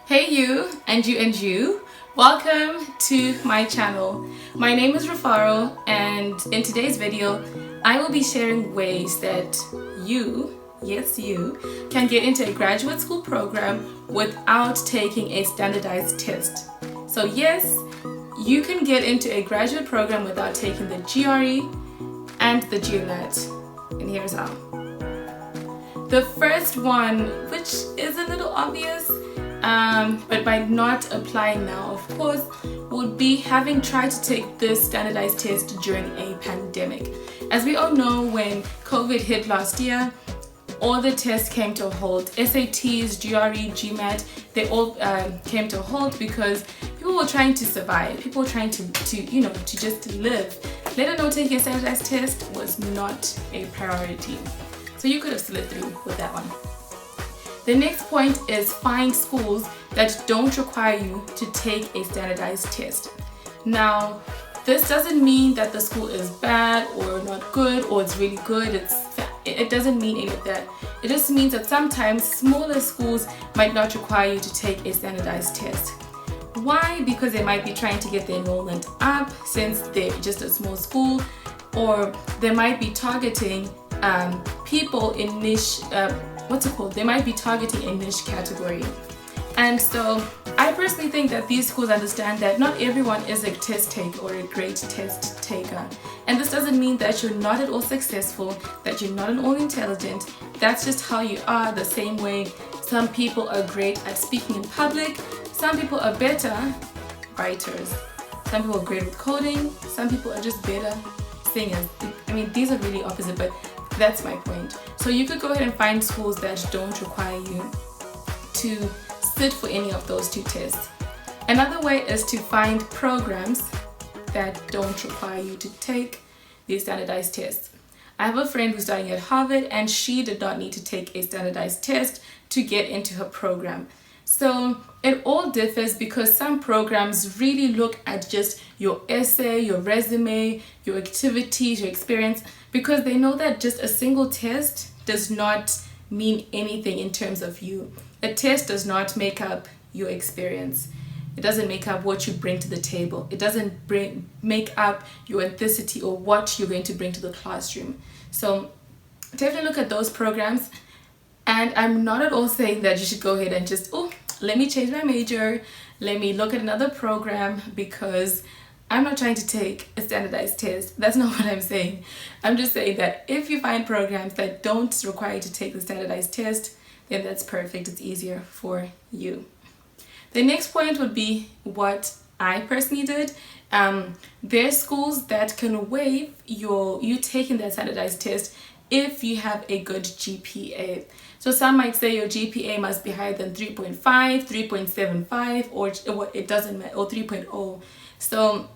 Hey you and you and you, welcome to my channel. My name is Rufaro, and in today's video I will be sharing ways that you, yes you, can get into a graduate school program without taking a standardized test. So yes, you can get into a graduate program without taking the GRE and the GMAT, and here's how. The first one, which is a little obvious, but by not applying now, of course, would be having tried to take this standardized test during a pandemic. As we all know, when COVID hit last year, all the tests came to a halt. SATs, GRE, GMAT, they all came to a halt because people were trying to survive. People were trying to just live. Let alone taking a standardized test was not a priority. So you could have slid through with that one. The next point is find schools that don't require you to take a standardized test. Now, this doesn't mean that the school is bad or not good or it's really good. It doesn't mean any of that. It just means that sometimes smaller schools might not require you to take a standardized test. Why? Because they might be trying to get the enrollment up since they're just a small school, or they might be targeting people in niche, they might be targeting a niche category. And so I personally think that these schools understand that not everyone is a test taker or a great test taker. And this doesn't mean that you're not at all successful, that you're not at all intelligent. That's just how you are. The same way some people are great at speaking in public, some people are better writers, some people are great with coding, some people are just better singers. I mean, these are really opposite, but that's my point. So you could go ahead and find schools that don't require you to sit for any of those two tests. Another way is to find programs that don't require you to take these standardized tests. I have a friend who's studying at Harvard, and she did not need to take a standardized test to get into her program. So it all differs because some programs really look at just your essay, your resume, your activities, your experience, because they know that just a single test does not mean anything in terms of you. A test does not make up your experience. It doesn't make up what you bring to the table. It doesn't make up your ethnicity or what you're going to bring to the classroom. So definitely look at those programs. And I'm not at all saying that you should go ahead and just, let me change my major, let me look at another program, because I'm not trying to take a standardized test. That's not what I'm saying. I'm just saying that if you find programs that don't require you to take the standardized test, then that's perfect. It's easier for you. The next point would be what I personally did. There are schools that can waive you taking that standardized test if you have a good GPA. So some might say your GPA must be higher than 3.5, 3.75, or it doesn't matter, or 3.0. So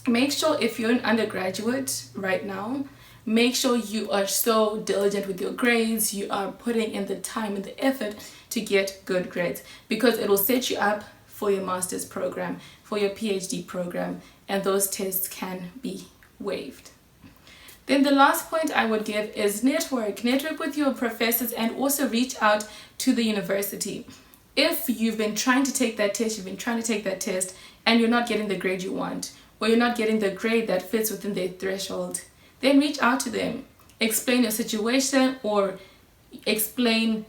make sure if you're an undergraduate right now, make sure you are so diligent with your grades, you are putting in the time and the effort to get good grades, because it will set you up for your master's program, for your PhD program, and those tests can be waived. Then the last point I would give is network. Network with your professors and also reach out to the university. If you've been trying to take that test, and you're not getting the grade you want, or you're not getting the grade that fits within their threshold, then reach out to them. Explain your situation, or explain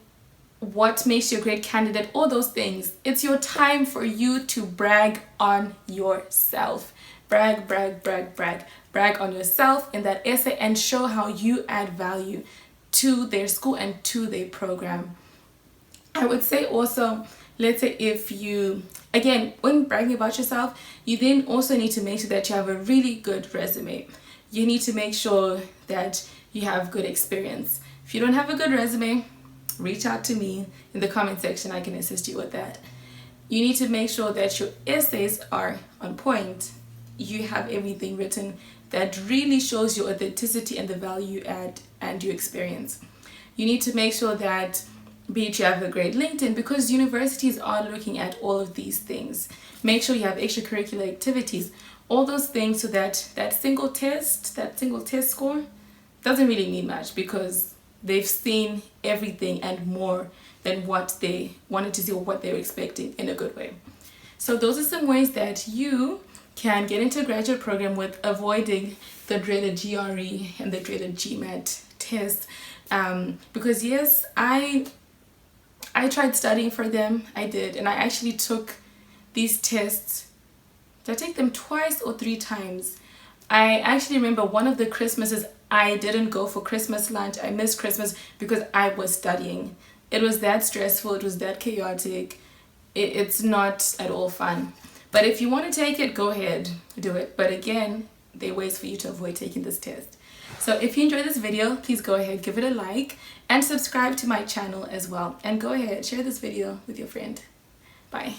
what makes you a great candidate, all those things. It's your time for you to brag on yourself. Brag on yourself in that essay and show how you add value to their school and to their program. I would say also, let's say if you, again, when bragging about yourself, you then also need to make sure that you have a really good resume. You need to make sure that you have good experience. If you don't have a good resume, reach out to me in the comment section. I can assist you with that. You need to make sure that your essays are on point. You have everything written that really shows your authenticity and the value you add and your experience. You need to make sure that you have a great LinkedIn, because universities are looking at all of these things. Make sure you have extracurricular activities, all those things, so that that single test score doesn't really mean much, because they've seen everything and more than what they wanted to see or what they were expecting in a good way. So those are some ways that you can get into a graduate program with avoiding the dreaded GRE and the dreaded GMAT test. Because yes, I tried studying for them. I did, and I actually took these tests. Did I take them twice or 3 times? I actually remember one of the Christmases I didn't go for Christmas lunch. I missed Christmas because I was studying. It was that stressful, it was that chaotic. It's not at all fun. But if you want to take it, go ahead, do it. But again, there are ways for you to avoid taking this test. So if you enjoyed this video, please go ahead, give it a like, and subscribe to my channel as well. And go ahead, share this video with your friend. Bye.